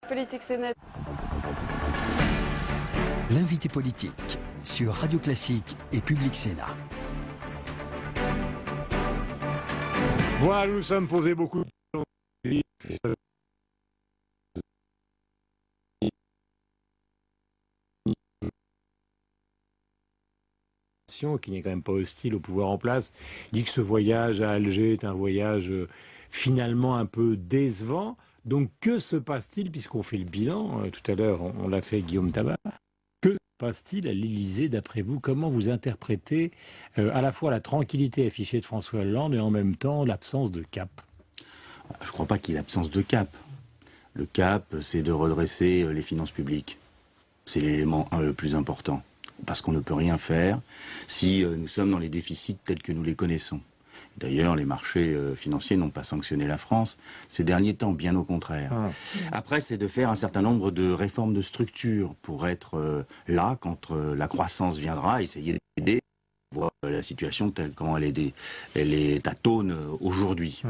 Politique, c'est net. L'invité politique sur Radio Classique et Public Sénat. Voilà, nous sommes posés beaucoup de questions. Qui n'est quand même pas hostile au pouvoir en place, dit que ce voyage à Alger est un voyage finalement un peu décevant. Donc que se passe-t-il, puisqu'on fait le bilan, tout à l'heure on l'a fait Guillaume Tabar, que se passe-t-il à l'Élysée d'après vous? Comment vous interprétez à la fois la tranquillité affichée de François Hollande et en même temps l'absence de cap? Je ne crois pas qu'il y ait l'absence de cap. Le cap, c'est de redresser les finances publiques. C'est l'élément le plus important. Parce qu'on ne peut rien faire si nous sommes dans les déficits tels que nous les connaissons. D'ailleurs, les marchés financiers n'ont pas sanctionné la France ces derniers temps, bien au contraire. Après, c'est de faire un certain nombre de réformes de structure pour être là quand la croissance viendra, essayer d'aider, voir la situation telle qu'elle est atone aujourd'hui.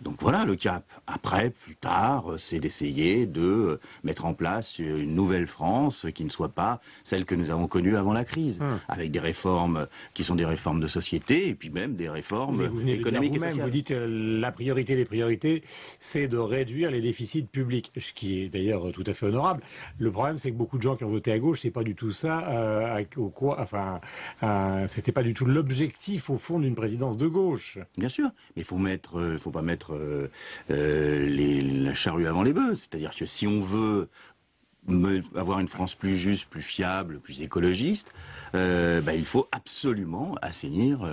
Donc voilà le cap. Après, plus tard, c'est d'essayer de mettre en place une nouvelle France qui ne soit pas celle que nous avons connue avant la crise, avec des réformes qui sont des réformes de société et puis même des réformes économiques et sociales. Vous dites la priorité des priorités, c'est de réduire les déficits publics, ce qui est d'ailleurs tout à fait honorable. Le problème, c'est que beaucoup de gens qui ont voté à gauche, c'est pas du tout ça. C'était pas du tout l'objectif au fond d'une présidence de gauche. Bien sûr, mais il faut pas mettre la charrue avant les bœufs. C'est-à-dire que si on veut avoir une France plus juste, plus fiable, plus écologiste, il faut absolument assainir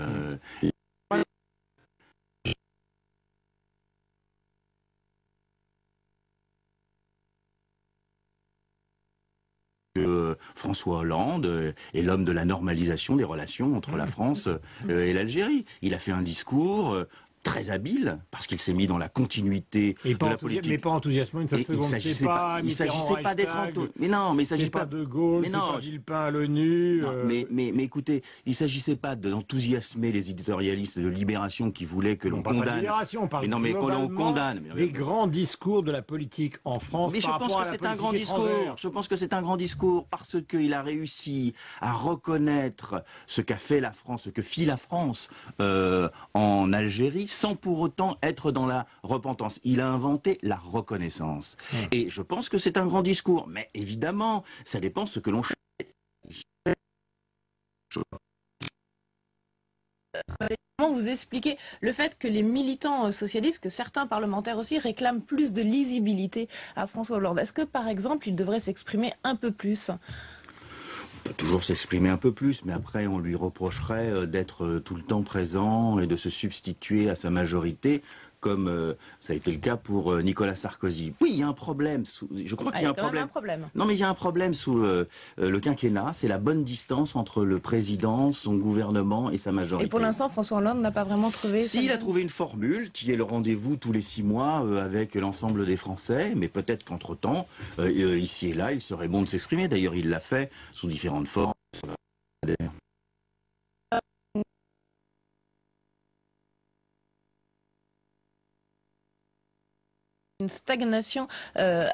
François Hollande est l'homme de la normalisation des relations entre la France et l'Algérie. Il a fait un discours très habile, parce qu'il s'est mis dans la continuité de la politique. Mais pas enthousiasmant une seule seconde. Il s'agissait pas d'être mais non, mais il s'agit pas de Gaulle, c'est pas Villepin à l'ONU. Mais écoutez, il s'agissait pas d'enthousiasmer les éditorialistes de Libération qui voulaient que l'on condamne. Libération, on parle qu'on condamne des grands discours de la politique en France. Mais je pense que c'est un grand discours. Je pense que c'est un grand discours parce qu'il a réussi à reconnaître ce qu'a fait la France, ce que fit la France en Algérie, sans pour autant être dans la repentance. Il a inventé la reconnaissance. Et je pense que c'est un grand discours. Mais évidemment, ça dépend de ce que l'on cherche. Comment vous expliquez le fait que les militants socialistes, que certains parlementaires aussi, réclament plus de lisibilité à François Hollande? Est-ce que, par exemple, il devrait s'exprimer un peu plus? On peut toujours s'exprimer un peu plus, mais après on lui reprocherait d'être tout le temps présent et de se substituer à sa majorité, comme ça a été le cas pour Nicolas Sarkozy. Oui, il y a un problème. Je crois qu'il y a un problème. Non, mais il y a un problème sous le quinquennat, c'est la bonne distance entre le président, son gouvernement et sa majorité. Et pour l'instant, François Hollande n'a pas vraiment trouvé... Si, il a trouvé une formule qui est le rendez-vous tous les 6 mois avec l'ensemble des Français, mais peut-être qu'entre-temps, ici et là, il serait bon de s'exprimer. D'ailleurs, il l'a fait sous différentes formes. Une stagnation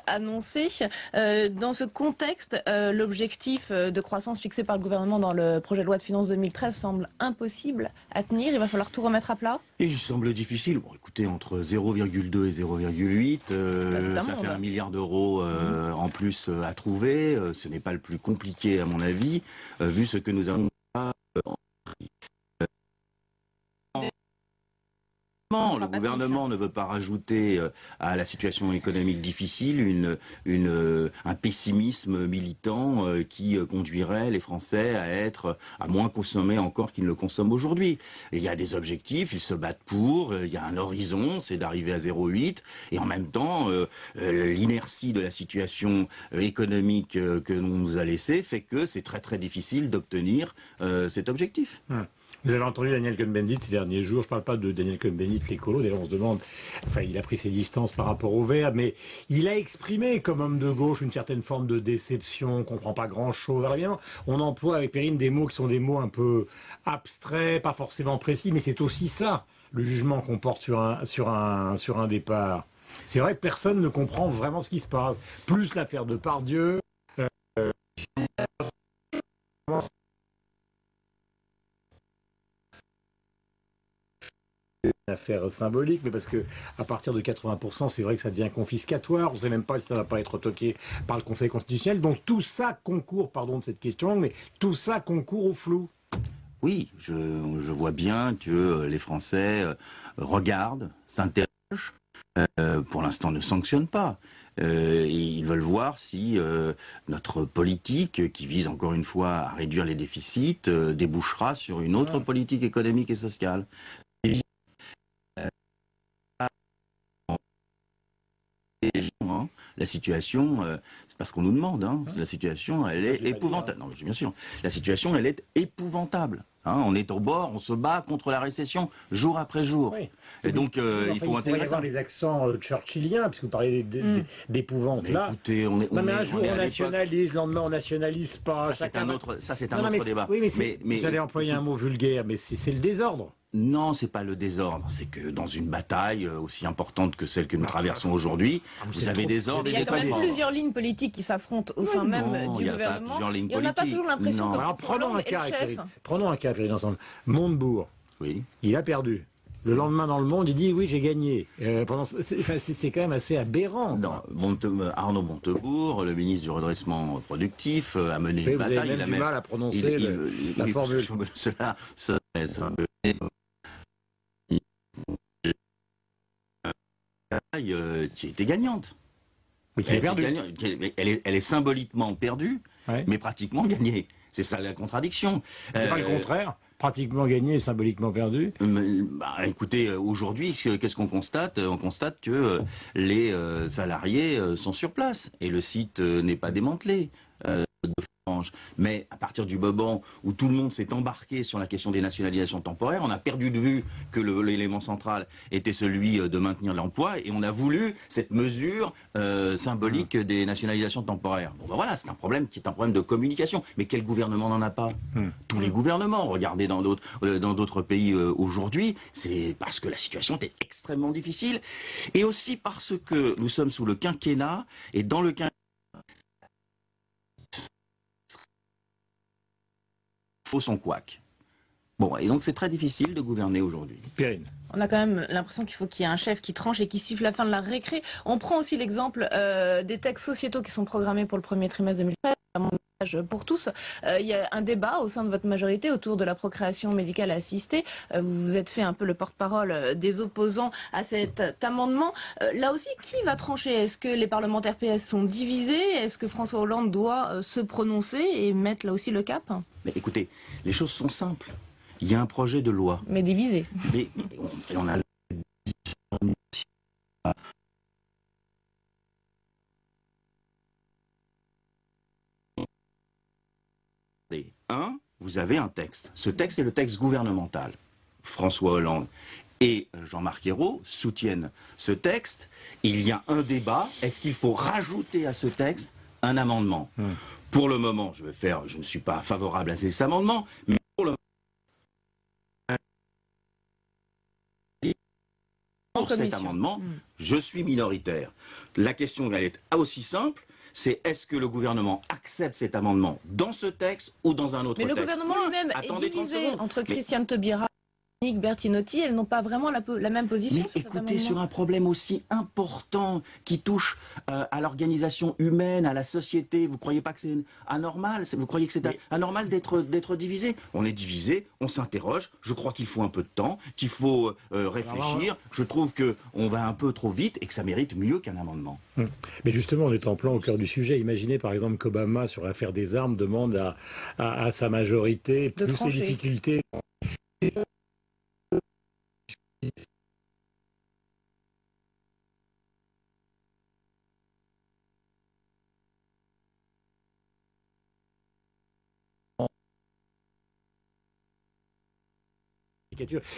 annoncée. Dans ce contexte, l'objectif de croissance fixé par le gouvernement dans le projet de loi de finances 2013 semble impossible à tenir. Il va falloir tout remettre à plat. Et il semble difficile. Bon, écoutez, entre 0,2 et 0,8, ça fait 1 milliard d'euros en plus à trouver. Ce n'est pas le plus compliqué à mon avis, vu ce que nous avons. Le gouvernement ne veut pas rajouter à la situation économique difficile un pessimisme militant qui conduirait les Français à moins consommer encore qu'ils ne le consomment aujourd'hui. Et il y a des objectifs, ils se battent pour, il y a un horizon, c'est d'arriver à 0,8, et en même temps, l'inertie de la situation économique que l'on nous a laissée fait que c'est très très difficile d'obtenir cet objectif. Vous avez entendu Daniel Cohn-Bendit ces derniers jours, je ne parle pas de Daniel Cohn-Bendit, l'écolo, d'ailleurs on se demande, il a pris ses distances par rapport au Vert, mais il a exprimé comme homme de gauche une certaine forme de déception, on ne comprend pas grand-chose. Alors évidemment, on emploie avec Perrine des mots qui sont des mots un peu abstraits, pas forcément précis, mais c'est aussi ça, le jugement qu'on porte sur un départ. C'est vrai que personne ne comprend vraiment ce qui se passe. Plus l'affaire de Pardieu. Une affaire symbolique, mais parce que à partir de 80%, c'est vrai que ça devient confiscatoire. On ne sait même pas si ça ne va pas être toqué par le Conseil constitutionnel. Donc tout ça concourt, pardon de cette question, mais tout ça concourt au flou. Oui, je vois bien que les Français regardent, s'interrogent, pour l'instant ne sanctionnent pas. Et ils veulent voir si notre politique, qui vise encore une fois à réduire les déficits, débouchera sur une autre politique économique et sociale. La situation, c'est parce qu'on nous demande, hein. La situation, elle est épouvantable. Non, bien sûr. La situation, elle est épouvantable. Hein. On est au bord, on se bat contre la récession jour après jour. Oui. Et donc, il faut intégrer ça. Il y avoir les accents churchilliens, puisque vous parlez d'épouvante là. Écoutez, on est. Non, mais un jour on nationalise, le lendemain on nationalise pas. Ça, c'est un autre débat. Oui, mais vous allez employer un mot vulgaire, mais c'est le désordre. Non, c'est pas le désordre. C'est que dans une bataille aussi importante que celle que nous traversons aujourd'hui, vous avez des ordres et des défendants. Il y a quand même plusieurs lignes politiques qui s'affrontent au sein même du gouvernement. Et on n'a pas toujours l'impression que alors, prenons un cas ensemble. Montebourg, oui. Il a perdu. Le lendemain dans Le Monde, il dit oui, j'ai gagné. C'est quand même assez aberrant. Non, Arnaud Montebourg, le ministre du redressement productif, a mené une bataille. Vous avez même du mal à prononcer la formule. Qui était gagnante. Mais qui est perdue. Elle est symboliquement perdue, ouais. Mais pratiquement gagnée. C'est ça la contradiction. C'est pas le contraire. Pratiquement gagné et symboliquement perdu. Écoutez, aujourd'hui, qu'est-ce qu'on constate? On constate que les salariés sont sur place et le site n'est pas démantelé. Mais à partir du moment où tout le monde s'est embarqué sur la question des nationalisations temporaires, on a perdu de vue que l'élément central était celui de maintenir l'emploi et on a voulu cette mesure symbolique des nationalisations temporaires. Bon ben voilà, c'est un problème qui est un problème de communication. Mais quel gouvernement n'en a pas? Tous les gouvernements. Regardez dans d'autres pays aujourd'hui, c'est parce que la situation est extrêmement difficile et aussi parce que nous sommes sous le quinquennat et dans le quinquennat son couac. Bon, et donc c'est très difficile de gouverner aujourd'hui. Perrine. On a quand même l'impression qu'il faut qu'il y ait un chef qui tranche et qui siffle la fin de la récré. On prend aussi l'exemple des textes sociétaux qui sont programmés pour le premier trimestre 2013. Pour tous, il y a un débat au sein de votre majorité autour de la procréation médicale assistée. Vous vous êtes fait un peu le porte-parole des opposants à cet amendement. Là aussi, qui va trancher? Est-ce que les parlementaires PS sont divisés? Est-ce que François Hollande doit se prononcer et mettre là aussi le cap? Mais écoutez, les choses sont simples. Il y a un projet de loi. Mais divisé. Mais on a... Vous avez un texte. Ce texte est le texte gouvernemental. François Hollande et Jean-Marc Ayrault soutiennent ce texte. Il y a un débat. Est-ce qu'il faut rajouter à ce texte un amendement? Pour le moment, je ne suis pas favorable à ces amendements, mais pour le pour cet amendement, je suis minoritaire. La question, elle est aussi simple. C'est est-ce que le gouvernement accepte cet amendement dans ce texte ou dans un autre texte? Mais le gouvernement lui-même est divisé entre Christiane Taubira et Nick Bertinotti. Elles n'ont pas vraiment la même position. Mais écoutez, sur un problème aussi important qui touche à l'organisation humaine, à la société, vous ne croyez pas que c'est anormal? Vous croyez que c'est anormal d'être divisé? On est divisé, on s'interroge. Je crois qu'il faut un peu de temps, qu'il faut réfléchir. Je trouve qu'on va un peu trop vite et que ça mérite mieux qu'un amendement. Mais justement, on est en plein au cœur du sujet. Imaginez par exemple qu'Obama, sur l'affaire des armes, demande à sa majorité plus les difficultés.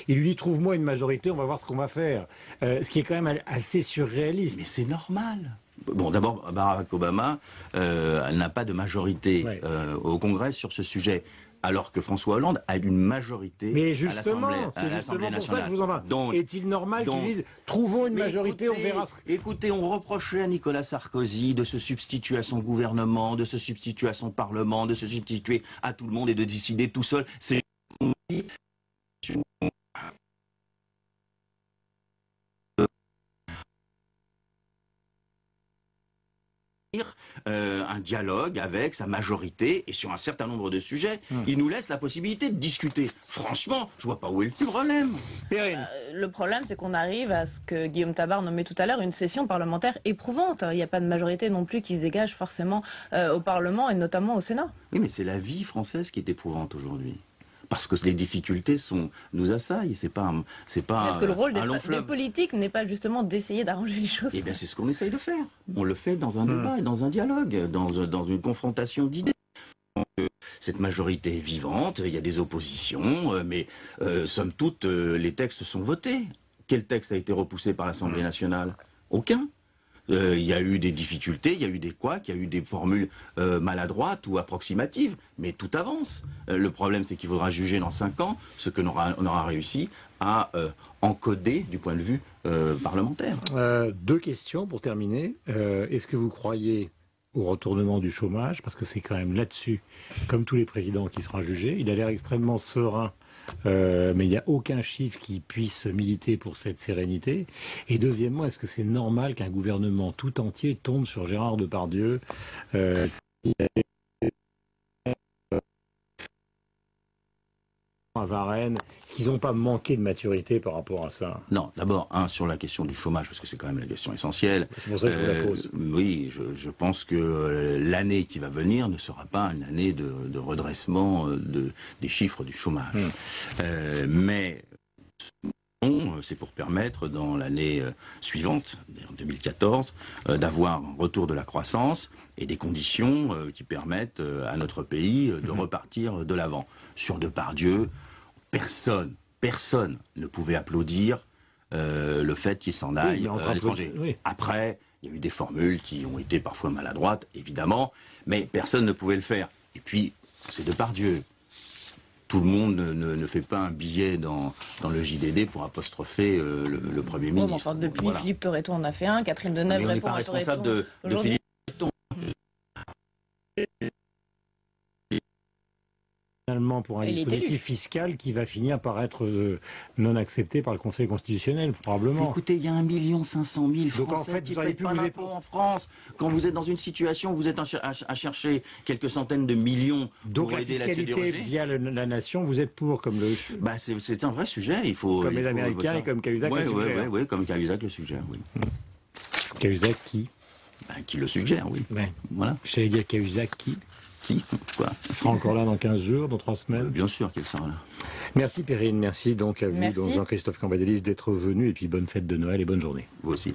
Il lui dit trouve-moi une majorité, on va voir ce qu'on va faire. Ce qui est quand même assez surréaliste. Mais c'est normal. Bon, d'abord, Barack Obama n'a pas de majorité au Congrès sur ce sujet. alors que François Hollande a une majorité Mais à justement, l'Assemblée c'est justement pour ça que je vous en parle. Donc, est-il normal qu'ils disent trouvons une mais majorité, écoutez, on verra. Écoutez, on reprochait à Nicolas Sarkozy de se substituer à son gouvernement, de se substituer à son parlement, de se substituer à tout le monde et de décider tout seul. C'est un dialogue avec sa majorité et sur un certain nombre de sujets, il nous laisse la possibilité de discuter. Franchement, je vois pas où est le problème. Le problème, c'est qu'on arrive à ce que Guillaume Tabar nommait tout à l'heure une session parlementaire éprouvante. Il n'y a pas de majorité non plus qui se dégage forcément au Parlement et notamment au Sénat. Oui, mais c'est la vie française qui est éprouvante aujourd'hui. Parce que les difficultés nous assaillent. C'est pas Est-ce que le rôle un long des fleuve. politiques n'est pas justement d'essayer d'arranger les choses? Eh bien, c'est ce qu'on essaye de faire. On le fait dans un débat et dans un dialogue, dans une confrontation d'idées. Cette majorité est vivante, il y a des oppositions, mais somme toute, les textes sont votés. Quel texte a été repoussé par l'Assemblée nationale? Aucun. Il y a eu des difficultés, il y a eu des couacs, il y a eu des formules maladroites ou approximatives, mais tout avance. Le problème, c'est qu'il faudra juger dans 5 ans ce que on aura réussi à encoder du point de vue parlementaire. 2 questions pour terminer. Est-ce que vous croyez au retournement du chômage? Parce que c'est quand même là-dessus, comme tous les présidents, qui sera jugé. Il a l'air extrêmement serein. Mais il n'y a aucun chiffre qui puisse militer pour cette sérénité. Et deuxièmement, est-ce que c'est normal qu'un gouvernement tout entier tombe sur Gérard Depardieu à Varennes? Est-ce qu'ils n'ont pas manqué de maturité par rapport à ça? Non, d'abord, sur la question du chômage, parce que c'est quand même la question essentielle. C'est pour ça que je vous la pose. Oui, je pense que l'année qui va venir ne sera pas une année de redressement des chiffres du chômage. Mais c'est pour permettre, dans l'année suivante, en 2014, d'avoir un retour de la croissance et des conditions qui permettent à notre pays de repartir de l'avant. Sur Depardieu, personne ne pouvait applaudir le fait qu'il s'en aille à l'étranger. Oui. Après, il y a eu des formules qui ont été parfois maladroites, évidemment, mais personne ne pouvait le faire. Et puis, c'est Depardieu. Tout le monde ne fait pas un billet dans le JDD pour apostropher le Premier ministre. Enfin, depuis Voilà. Philippe Torreton en a fait un, Catherine Deneuve Mais on n'est répond pas à responsable Torreton de aujourd'hui. Philippe Torreton. Finalement, pour un Il est dispositif élu. fiscal qui va finir par être non accepté par le Conseil constitutionnel, probablement. Écoutez, il y a 1 500 000 Français Donc, en fait, qui vous auriez paient pu pas vous d'impôts en France. Quand vous êtes dans une situation où vous êtes à chercher quelques centaines de millions Donc pour la aider la fiscalité sidérurgie, via la nation, vous êtes pour, comme le... bah c'est un vrai sujet. Il faut Comme il les faut Américains voter. et comme Cahuzac le suggère. Oui, comme Cahuzac le suggère, oui. Cahuzac qui? Qui le suggère, oui. Ouais. Voilà. J'allais dire Cahuzac qui? Qui? Quoi? Il sera encore là dans 15 jours, dans 3 semaines. Bien sûr qu'il sera là. Merci Perrine, merci donc à vous, Merci. donc Jean-Christophe Cambadélis, d'être venu, et puis bonne fête de Noël et bonne journée. Vous aussi.